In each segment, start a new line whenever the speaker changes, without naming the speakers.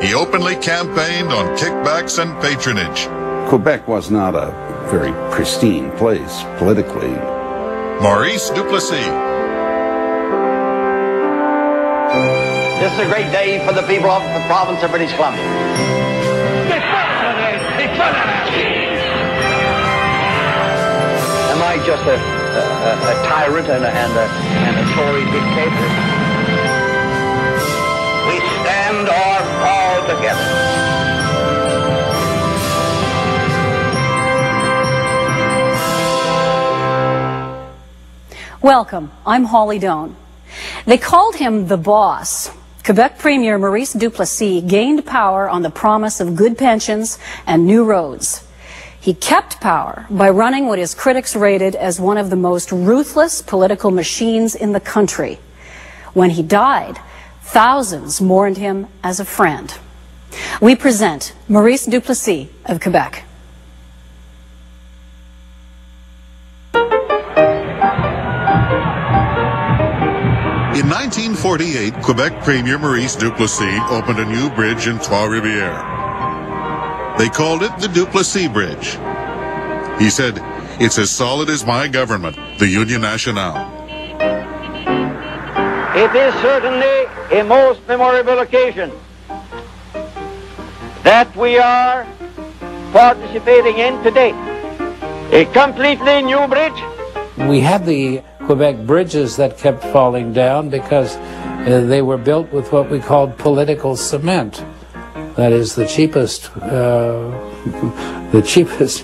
He openly campaigned on kickbacks and patronage.
Quebec was not a very pristine place politically.
Maurice Duplessis.
This is a great day for the people of the province of British Columbia. Am I just a tyrant and a Tory dictator? We stand or fall together.
Welcome, I'm Holly Doan. They called him the boss. Quebec Premier Maurice Duplessis gained power on the promise of good pensions and new roads. He kept power by running what his critics rated as one of the most ruthless political machines in the country. When he died, thousands mourned him as a friend. We present Maurice Duplessis of Quebec.
In 1948, Quebec Premier Maurice Duplessis opened a new bridge in Trois-Rivières. They called it the Duplessis Bridge. He said, "It's as solid as my government, the Union Nationale."
It is certainly a most memorable occasion that we are participating in today. A completely new bridge.
We had the Quebec bridges that kept falling down because they were built with what we called political cement. That is the cheapest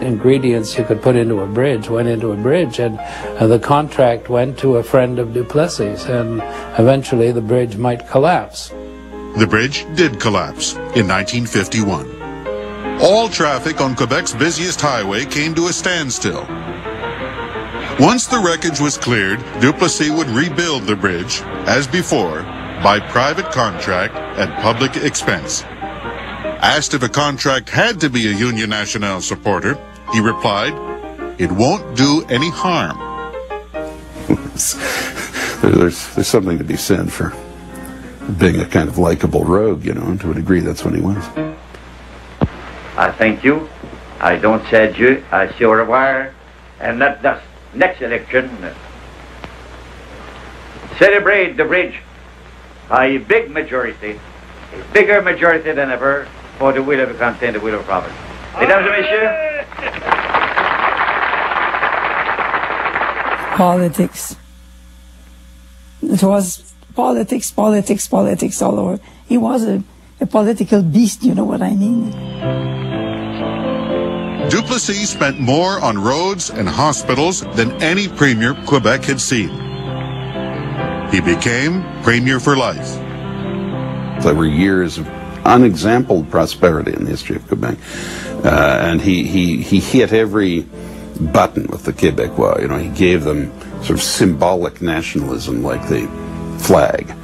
ingredients you could put into a bridge went into a bridge, and the contract went to a friend of Duplessis, and eventually the bridge might collapse.
The bridge did collapse in 1951. All traffic on Quebec's busiest highway came to a standstill. Once the wreckage was cleared, Duplessis would rebuild the bridge, as before, by private contract at public expense. Asked if a contract had to be a Union Nationale supporter, he replied, "It won't do any harm."
There's something to be said for being a kind of likable rogue, you know, and to a degree that's what he was.
I thank you. I don't say adieu. I say au revoir. And let the next election celebrate the bridge by a big majority, a bigger majority than ever, for the will of the country and the will of the province. Mesdames et messieurs.
Politics. It was politics, politics, politics all over. He was a political beast, you know what I mean?
Duplessis spent more on roads and hospitals than any premier Quebec had seen. He became premier for life.
There were years of unexampled prosperity in the history of Quebec, and he hit every button with the Québécois. You know, he gave them sort of symbolic nationalism like the flag.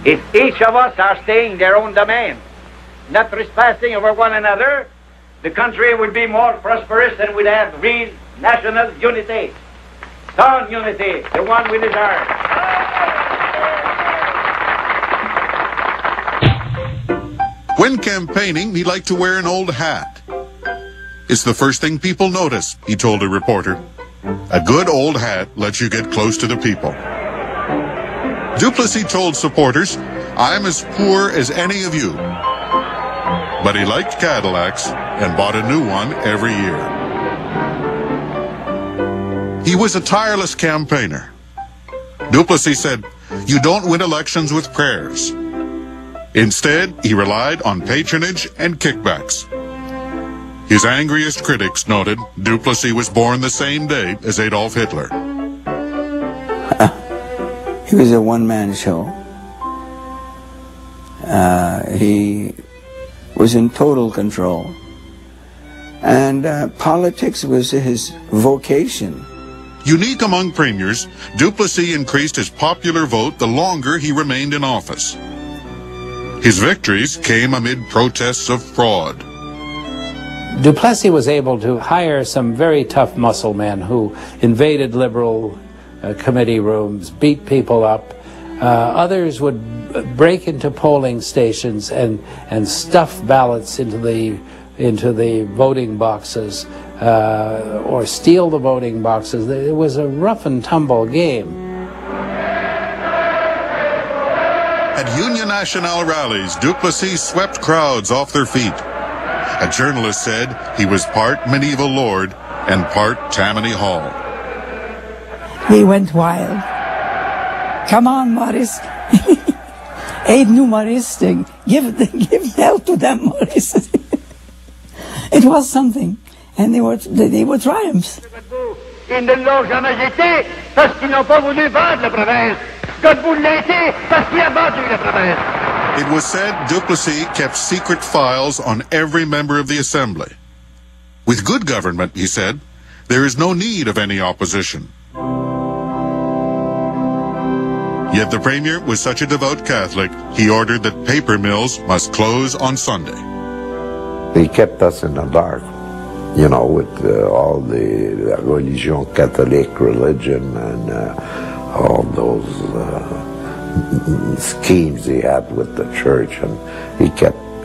If each of us are staying their own domain, not trespassing over one another, the country would be more prosperous and would have real national unity. Sound unity, the one we desire.
When campaigning, he liked to wear an old hat. "It's the first thing people notice," he told a reporter. "A good old hat lets you get close to the people." Duplessis told supporters, "I'm as poor as any of you." But he liked Cadillacs and bought a new one every year. He was a tireless campaigner. Duplessis said, "You don't win elections with prayers." Instead, he relied on patronage and kickbacks. His angriest critics noted Duplessis was born the same day as Adolf Hitler.
He was a one-man show. He was in total control. And politics was his vocation.
Unique among premiers, Duplessis increased his popular vote the longer he remained in office. His victories came amid protests of fraud.
Duplessis was able to hire some very tough muscle men who invaded Liberal committee rooms, beat people up, Others would break into polling stations and stuff ballots into the voting boxes or steal the voting boxes. It was a rough and tumble game.
At Union Nationale rallies, Duplessis swept crowds off their feet. A journalist said he was part medieval lord and part Tammany Hall.
They went wild. Come on, Maurice. Aide-nous, Maurice. Give help to them, Maurice. It was something. And they were triumphs.
Ils ne l'ont jamais été parce qu'ils n'ont pas voulu vendre la province. Godbout l'a été parce qu'il a vendu la province.
It was said Duplessis kept secret files on every member of the assembly. With good government, he said, there is no need of any opposition. Yet the premier was such a devout Catholic, he ordered that paper mills must close on Sunday.
He kept us in the dark, you know, with all the religion, Catholic religion, and all those schemes he had with the church, and he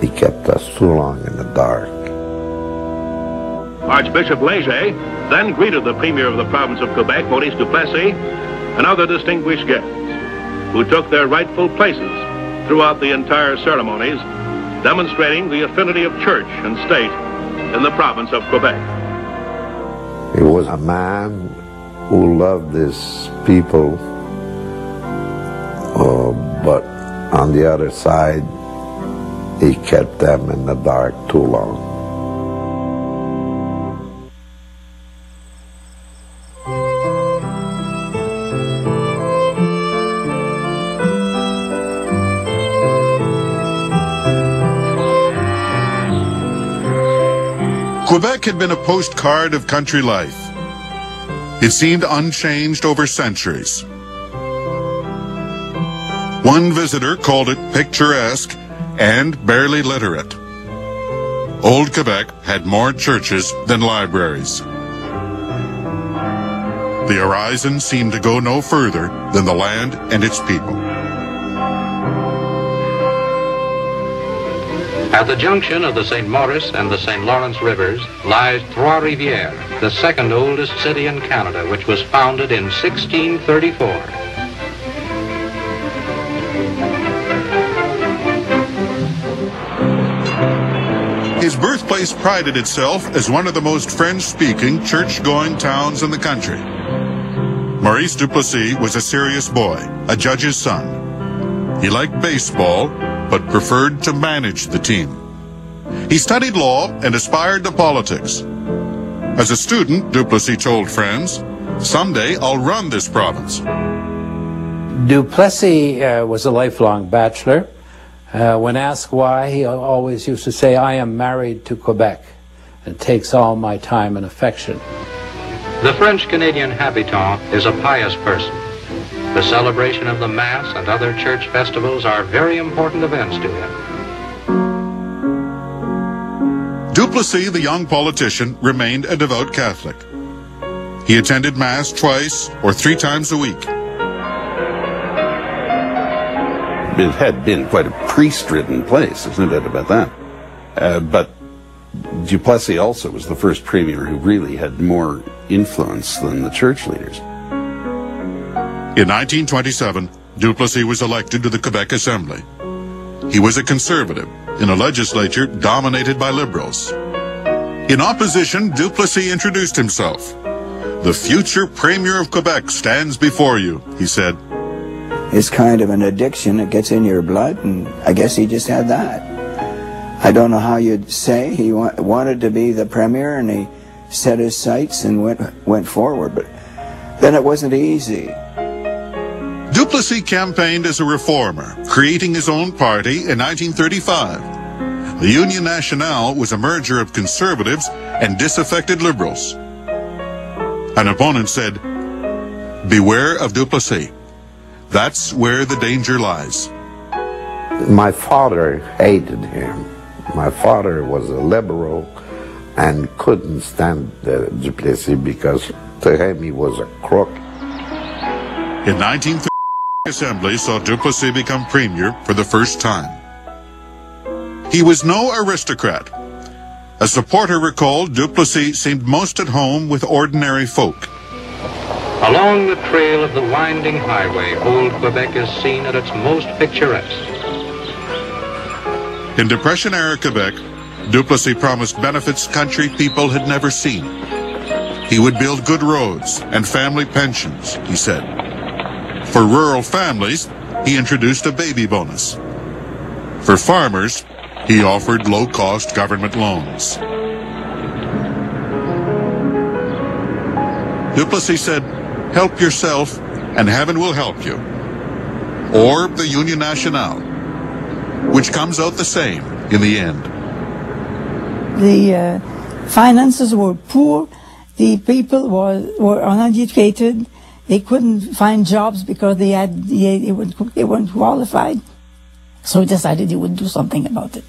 kept us too long in the dark.
Archbishop Léger then greeted the Premier of the province of Quebec, Maurice Duplessis, and other distinguished guests, who took their rightful places throughout the entire ceremonies, demonstrating the affinity of church and state in the province of Quebec.
He was a man who loved his people, but on the other side, he kept them in the dark too long.
Quebec had been a postcard of country life. It seemed unchanged over centuries. One visitor called it picturesque and barely literate. Old Quebec had more churches than libraries. The horizon seemed to go no further than the land and its people.
At the junction of the St. Maurice and the St. Lawrence rivers lies Trois-Rivières, the second oldest city in Canada, which was founded in 1634.
His birthplace prided itself as one of the most French-speaking, church-going towns in the country. Maurice Duplessis was a serious boy, a judge's son. He liked baseball, but preferred to manage the team. He studied law and aspired to politics. As a student, Duplessis told friends, "Someday I'll run this province."
Duplessis was a lifelong bachelor. When asked why, he always used to say, "I am married to Quebec. It takes all my time and affection."
The French-Canadian habitant is a pious person. The celebration of the Mass and other church festivals are very important events to him.
Duplessis, the young politician, remained a devout Catholic. He attended Mass twice or 3 times a week.
It had been quite a priest-ridden place, there's no doubt about that. But Duplessis also was the first premier who really had more influence than the church leaders.
In 1927, Duplessis was elected to the Quebec Assembly. He was a conservative in a legislature dominated by liberals. In opposition, Duplessis introduced himself. "The future Premier of Quebec stands before you," he said.
It's kind of an addiction. It gets in your blood, and I guess he just had that. I don't know how you'd say he wanted to be the Premier, and he set his sights and went forward, but then it wasn't easy.
Duplessis campaigned as a reformer, creating his own party in 1935. The Union Nationale was a merger of conservatives and disaffected liberals. An opponent said, "Beware of Duplessis. That's where the danger lies."
My father hated him. My father was a liberal and couldn't stand Duplessis because to him he was a crook.
In 1930, Assembly saw Duplessis become premier for the first time. He was no aristocrat. A supporter recalled Duplessis seemed most at home with ordinary folk.
Along the trail of the winding highway, old Quebec is seen at its most picturesque.
In Depression-era Quebec, Duplessis promised benefits country people had never seen. He would build good roads and family pensions, he said. For rural families, he introduced a baby bonus. For farmers, he offered low-cost government loans. Duplessis said, "Help yourself, and heaven will help you." Or the Union Nationale, which comes out the same in the end.
The finances were poor. The people were uneducated. They couldn't find jobs because they weren't qualified. So he decided he would do something about it.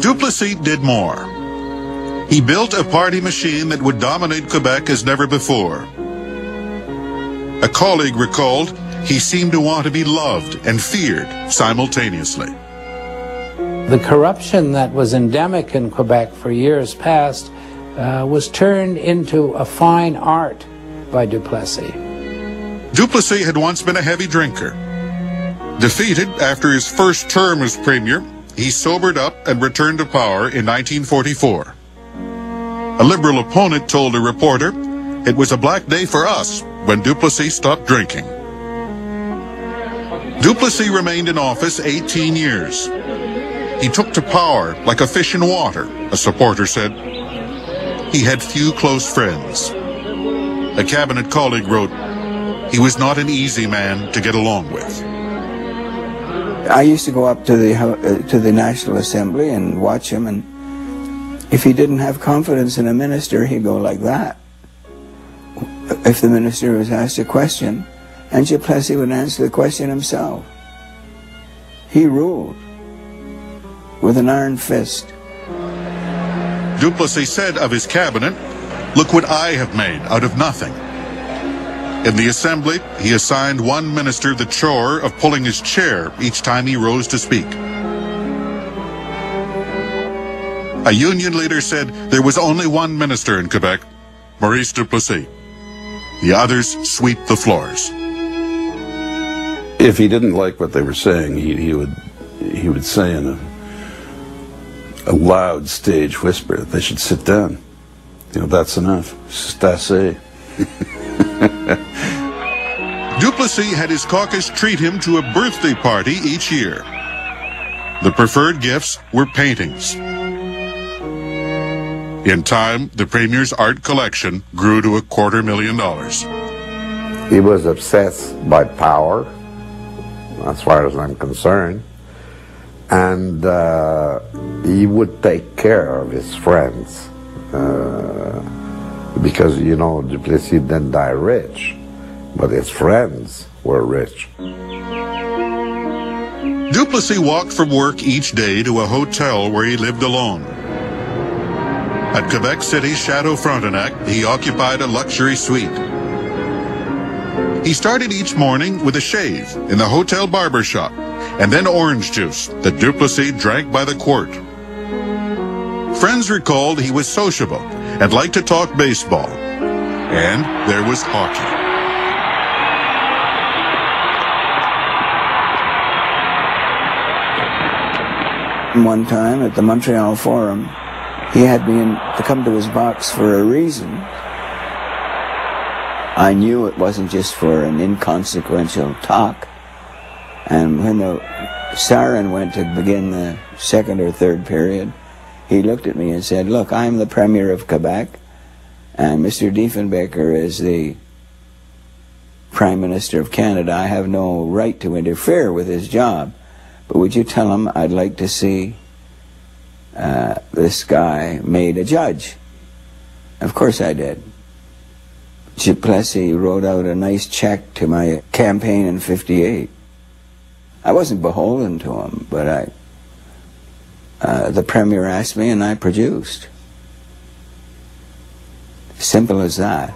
Duplessis did more. He built a party machine that would dominate Quebec as never before. A colleague recalled, he seemed to want to be loved and feared simultaneously.
The corruption that was endemic in Quebec for years past was turned into a fine art by Duplessis.
Duplessis had once been a heavy drinker. Defeated after his first term as premier, he sobered up and returned to power in 1944. A Liberal opponent told a reporter, "It was a black day for us when Duplessis stopped drinking." Duplessis remained in office 18 years. He took to power like a fish in water, a supporter said. He had few close friends. A cabinet colleague wrote, "He was not an easy man to get along with."
I used to go up to the National Assembly and watch him, and if he didn't have confidence in a minister, he'd go like that. If the minister was asked a question, and Duplessis would answer the question himself. He ruled with an iron fist.
Duplessis said of his cabinet, "Look what I have made out of nothing." In the Assembly, he assigned one minister the chore of pulling his chair each time he rose to speak. A union leader said there was only one minister in Quebec, Maurice Duplessis. The others sweep the floors.
If he didn't like what they were saying, he would say in a loud stage whisper that they should sit down. You know, that's enough. C'est assez.
Duplessis had his caucus treat him to a birthday party each year. The preferred gifts were paintings. In time, the premier's art collection grew to $250,000.
He was obsessed by power, as far as I'm concerned, and he would take care of his friends because, you know, Duplessis didn't die rich, but his friends were rich.
Duplessis walked from work each day to a hotel where he lived alone. At Quebec City's Chateau Frontenac, he occupied a luxury suite. He started each morning with a shave in the hotel barber shop, and then orange juice that Duplessis drank by the quart. Friends recalled he was sociable and liked to talk baseball. And there was hockey.
One time at the Montreal Forum, he had me to come to his box for a reason. I knew it wasn't just for an inconsequential talk. And when the siren went to begin the second or third period, he looked at me and said, "Look, I'm the Premier of Quebec, and Mr. Diefenbaker is the Prime Minister of Canada. I have no right to interfere with his job. But would you tell him I'd like to see this guy made a judge?" Of course I did. Duplessis wrote out a nice check to my campaign in '58. I wasn't beholden to him, but the Premier asked me and I produced. Simple as that.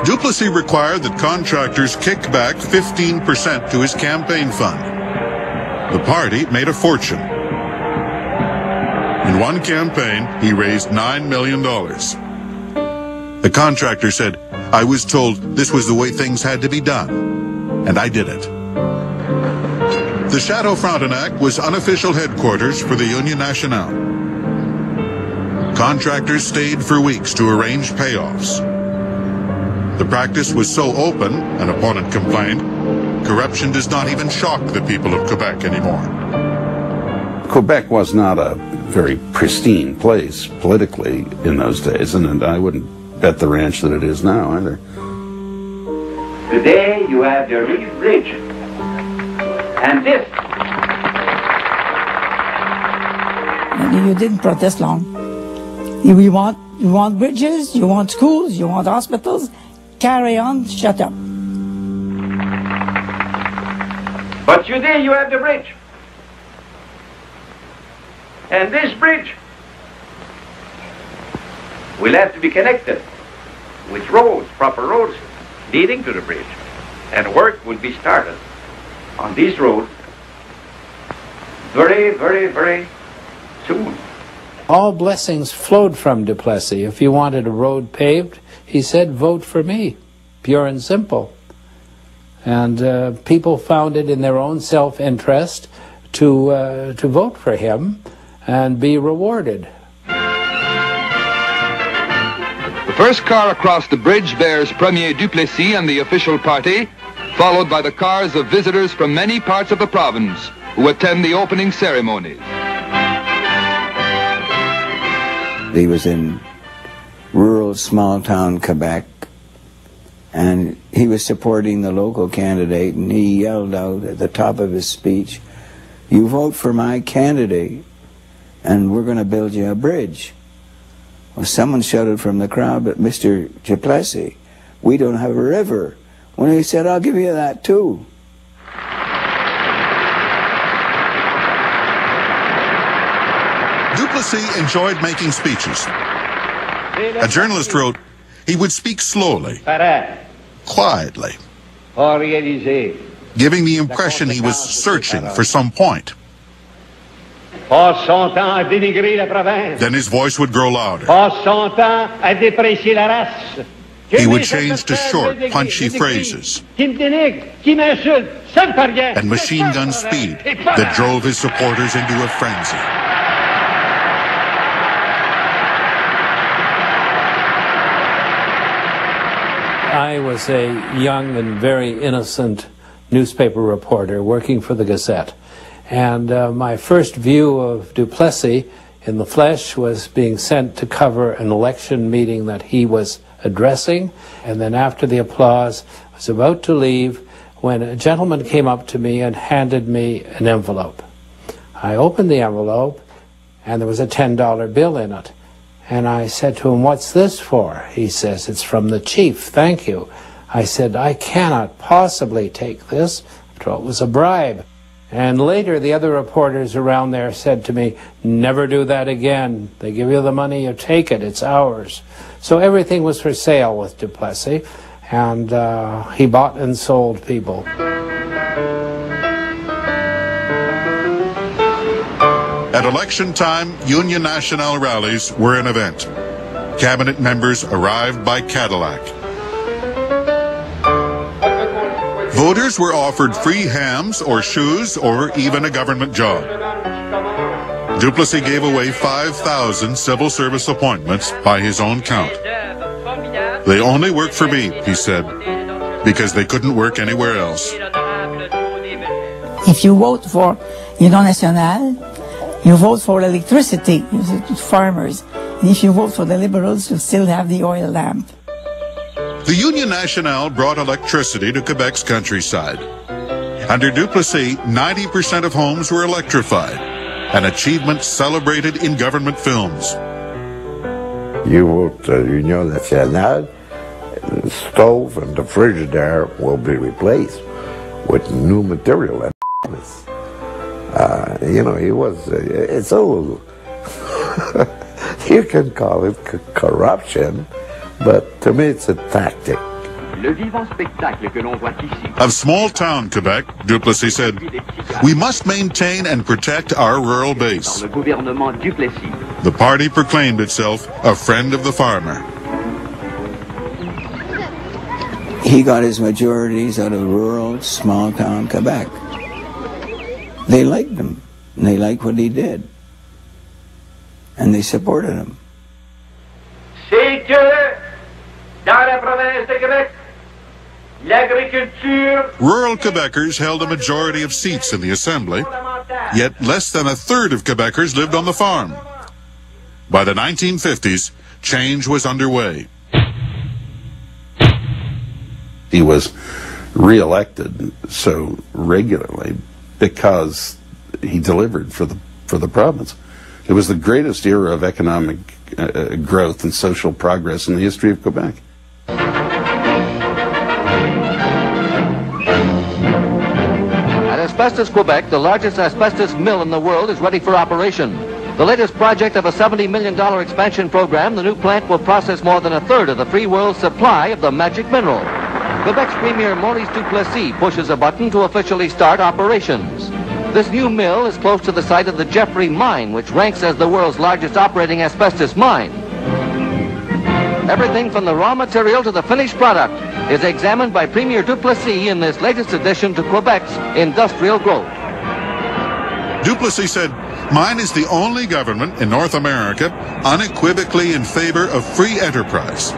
Duplessis required that contractors kick back 15% to his campaign fund. The party made a fortune. In one campaign, he raised $9 million. The contractor said, "I was told this was the way things had to be done, and I did it." The Chateau Frontenac was unofficial headquarters for the Union Nationale. Contractors stayed for weeks to arrange payoffs. The practice was so open, an opponent complained, corruption does not even shock the people of Quebec anymore.
Quebec was not a very pristine place politically in those days, and I wouldn't bet the ranch that it is now either.
Today you have the Reef Bridge. And this.
And you didn't protest long. You want bridges, you want schools, you want hospitals, carry on, shut up.
But today you have the bridge. And this bridge will have to be connected with roads, proper roads leading to the bridge. And work will be started on this road very, very, very soon.
All blessings flowed from Duplessis. If you wanted a road paved, he said, vote for me, pure and simple. And people found it in their own self-interest to vote for him and be rewarded.
The first car across the bridge bears Premier Duplessis and the official party, followed by the cars of visitors from many parts of the province who attend the opening ceremonies.
He was in rural, small-town Quebec, and he was supporting the local candidate, and he yelled out at the top of his speech, "You vote for my candidate, and we're going to build you a bridge." Well, someone shouted from the crowd, "But Mr. Duplessis, we don't have a river." When he said, "I'll give you that too."
Duplessis enjoyed making speeches. A journalist wrote, he would speak slowly, quietly, giving the impression he was searching for some point. Then his voice would grow louder. He would change to short, punchy phrases and machine gun speed that drove his supporters into a frenzy.
I was a young and very innocent newspaper reporter working for the Gazette. And my first view of Duplessis in the flesh was being sent to cover an election meeting that he was addressing. And then after the applause, I was about to leave when a gentleman came up to me and handed me an envelope. I opened the envelope and there was a $10 bill in it. And I said to him, "What's this for?" He says, "It's from the chief, thank you." I said, "I cannot possibly take this." After all, it was a bribe. And later, the other reporters around there said to me, "Never do that again. They give you the money, you take it, it's ours." So everything was for sale with Duplessis, and he bought and sold people.
At election time, Union Nationale rallies were an event. Cabinet members arrived by Cadillac. Voters were offered free hams or shoes or even a government job. Duplessis gave away 5,000 civil service appointments by his own count. "They only work for me," he said, "because they couldn't work anywhere else."
If you vote for Union Nationale, you vote for electricity, farmers. And if you vote for the Liberals, you'll still have the oil lamp.
The Union Nationale brought electricity to Quebec's countryside. Under Duplessis, 90% of homes were electrified, an achievement celebrated in government films.
You vote Union Nationale, the stove and the frigidaire will be replaced with new material. And you know, he was, it's so You can call it corruption, but to me it's a tactic.
Le vivant spectacle que l'on voit ici.
Of small-town Quebec, Duplessis said, we must maintain and protect our rural base.
Le gouvernement Duplessis.
The party proclaimed itself a friend of the farmer.
He got his majorities out of rural, small-town Quebec. They liked him, and they liked what he did, and they supported him.
C'est que, dans la province de Québec, l'agriculture...
Rural Quebecers held a majority of seats in the Assembly, yet less than a third of Quebecers lived on the farm. By the 1950s, change was underway.
He was re-elected so regularly because he delivered for the province. It was the greatest era of economic growth and social progress in the history of Quebec.
At Asbestos Quebec, the largest asbestos mill in the world is ready for operation. The latest project of a $70 million expansion program, the new plant will process more than a third of the free world's supply of the magic mineral. Quebec's Premier Maurice Duplessis pushes a button to officially start operations. This new mill is close to the site of the Jeffrey mine, which ranks as the world's largest operating asbestos mine. Everything from the raw material to the finished product is examined by Premier Duplessis in this latest addition to Quebec's industrial growth.
Duplessis said, mine is the only government in North America unequivocally in favor of free enterprise.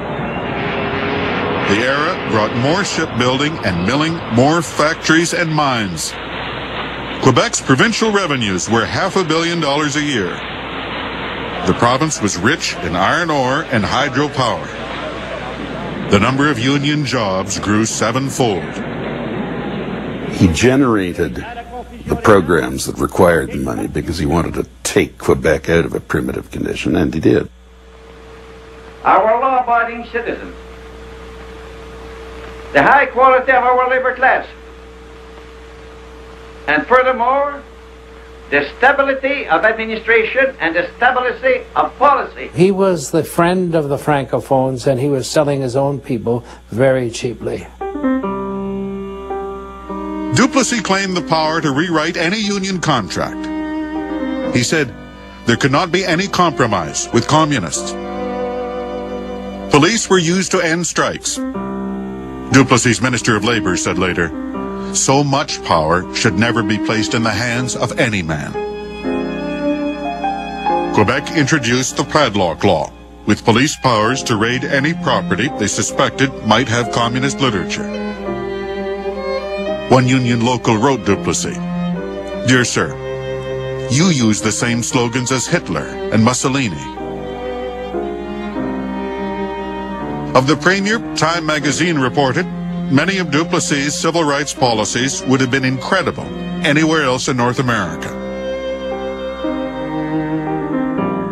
The era brought more shipbuilding and milling, more factories and mines. Quebec's provincial revenues were $500 million a year. The province was rich in iron ore and hydropower. The number of union jobs grew sevenfold.
He generated the programs that required the money because he wanted to take Quebec out of a primitive condition, and he did.
Our law-abiding citizens, the high quality of our labor class, and furthermore, the stability of administration and the stability of policy.
He was the friend of the Francophones, and he was selling his own people very cheaply.
Duplessis claimed the power to rewrite any union contract. He said, there could not be any compromise with communists. Police were used to end strikes. Duplessis' Minister of Labor said later, so much power should never be placed in the hands of any man. Quebec introduced the Padlock Law, with police powers to raid any property they suspected might have communist literature. One union local wrote Duplessis, "Dear sir, you use the same slogans as Hitler and Mussolini." Of the Premier, Time magazine reported, many of Duplessis' civil rights policies would have been incredible anywhere else in North America.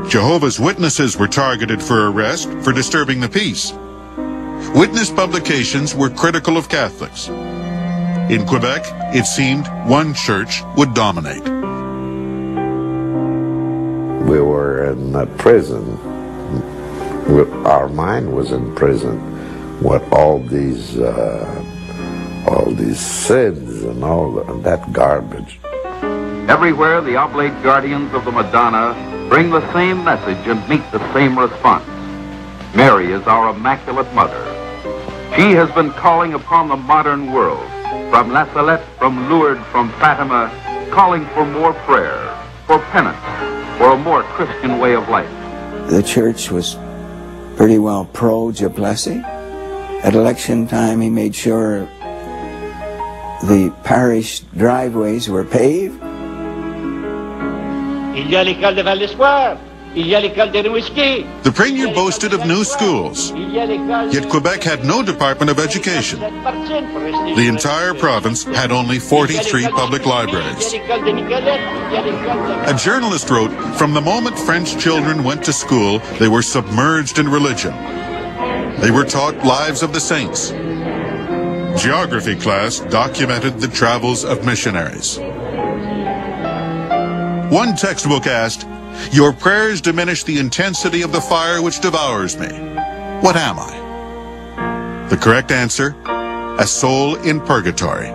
Jehovah's Witnesses were targeted for arrest for disturbing the peace. Witness publications were critical of Catholics. In Quebec, it seemed one church would dominate.
We were in a prison. Our mind was in prison. What all these sins and all that garbage.
Everywhere, the oblate guardians of the Madonna bring the same message and meet the same response. Mary is our Immaculate Mother. She has been calling upon the modern world, from La Salette, from Lourdes, from Fatima, calling for more prayer, for penance, for a more Christian way of life.
The church was pretty well pro-Duplessis. At election time, he made sure the parish driveways were paved.
Il y a l'école de Val-d'Espoir. Il y a l'école de Rimouski.
The Premier boasted of new schools, yet Quebec had no Department of Education. The entire province had only 43 public libraries. A journalist wrote, from the moment French children went to school, they were submerged in religion. They were taught lives of the saints. Geography class documented the travels of missionaries. One textbook asked, Your prayers diminish the intensity of the fire which devours me. What am I? The correct answer, a soul in purgatory.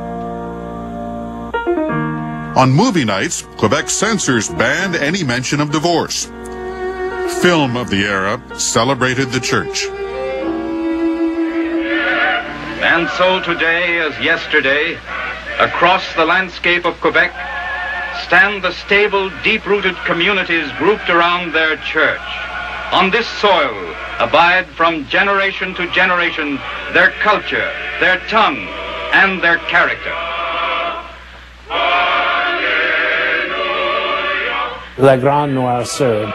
On movie nights, Quebec censors banned any mention of divorce. Film of the era celebrated the church.
And so today, as yesterday, across the landscape of Quebec, stand the stable, deep-rooted communities grouped around their church. On this soil abide from generation to generation their culture, their tongue, and their character.
La Grande Noirceur.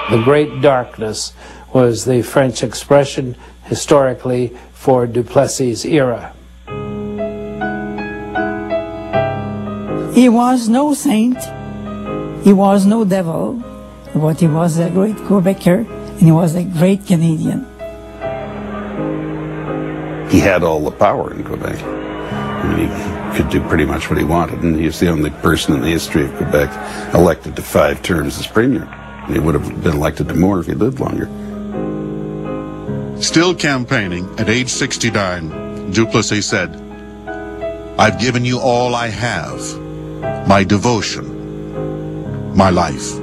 The Great Darkness was the French expression historically for Duplessis' era.
He was no saint, he was no devil, but he was a great Quebecer and he was a great Canadian.
He had all the power in Quebec. I mean, he could do pretty much what he wanted, and he was the only person in the history of Quebec elected to 5 terms as premier. And he would have been elected to more if he lived longer.
Still campaigning at age 69, Duplessis said, "I've given you all I have, my devotion, my life."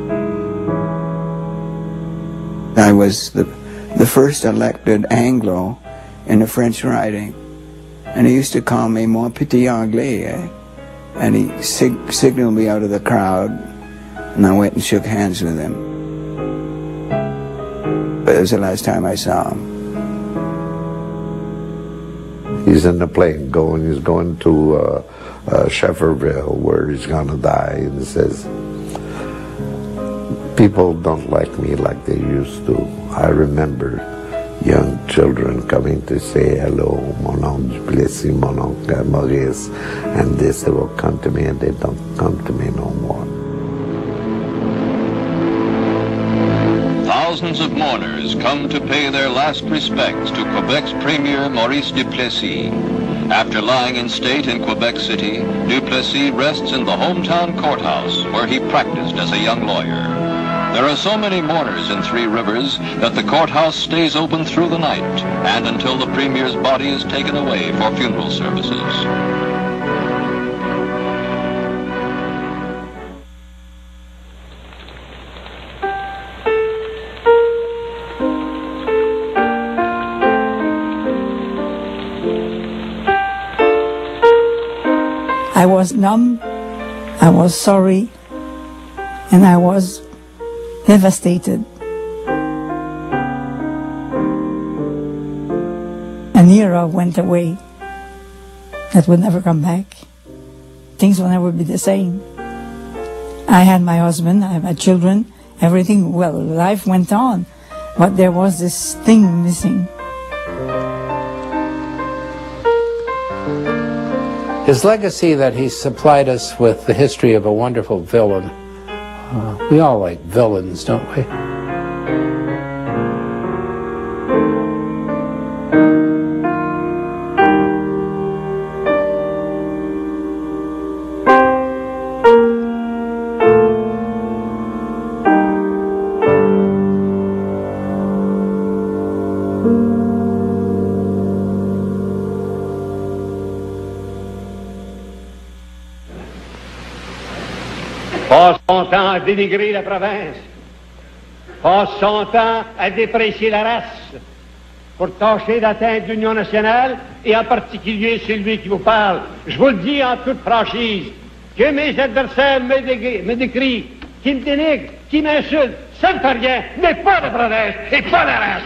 I was the first elected Anglo in the French riding, and he used to call me Mon Petit Anglais, and he signaled me out of the crowd, and I went and shook hands with him. But it was the last time I saw him.
He's in the plane he's going to Shefferville, where he's going to die, and he says, "People don't like me like they used to. I remember young children coming to say hello, mon oncle Duplessis, mon oncle Maurice, and they will come to me, and they don't come to me no more."
Thousands of mourners come to pay their last respects to Quebec's Premier Maurice Duplessis. After lying in state in Quebec City, Duplessis rests in the hometown courthouse where he practiced as a young lawyer. There are so many mourners in Three Rivers that the courthouse stays open through the night and until the Premier's body is taken away for funeral services.
I was numb, I was sorry, and I was devastated. An era went away that would never come back. Things will never be the same. I had my husband, I had my children, everything, well, life went on, but there was this thing missing.
His legacy that he supplied us with the history of a wonderful villain. We all like villains, don't we?
Passe son temps à dénigrer la province. Passe son temps à déprécier la race pour tâcher d'atteindre l'Union nationale et en particulier celui qui vous parle. Je vous le dis en toute franchise, que mes adversaires me décrient, qui me dénigrent, qui m'insultent, ça ne fait rien, mais pas la province et pas la race.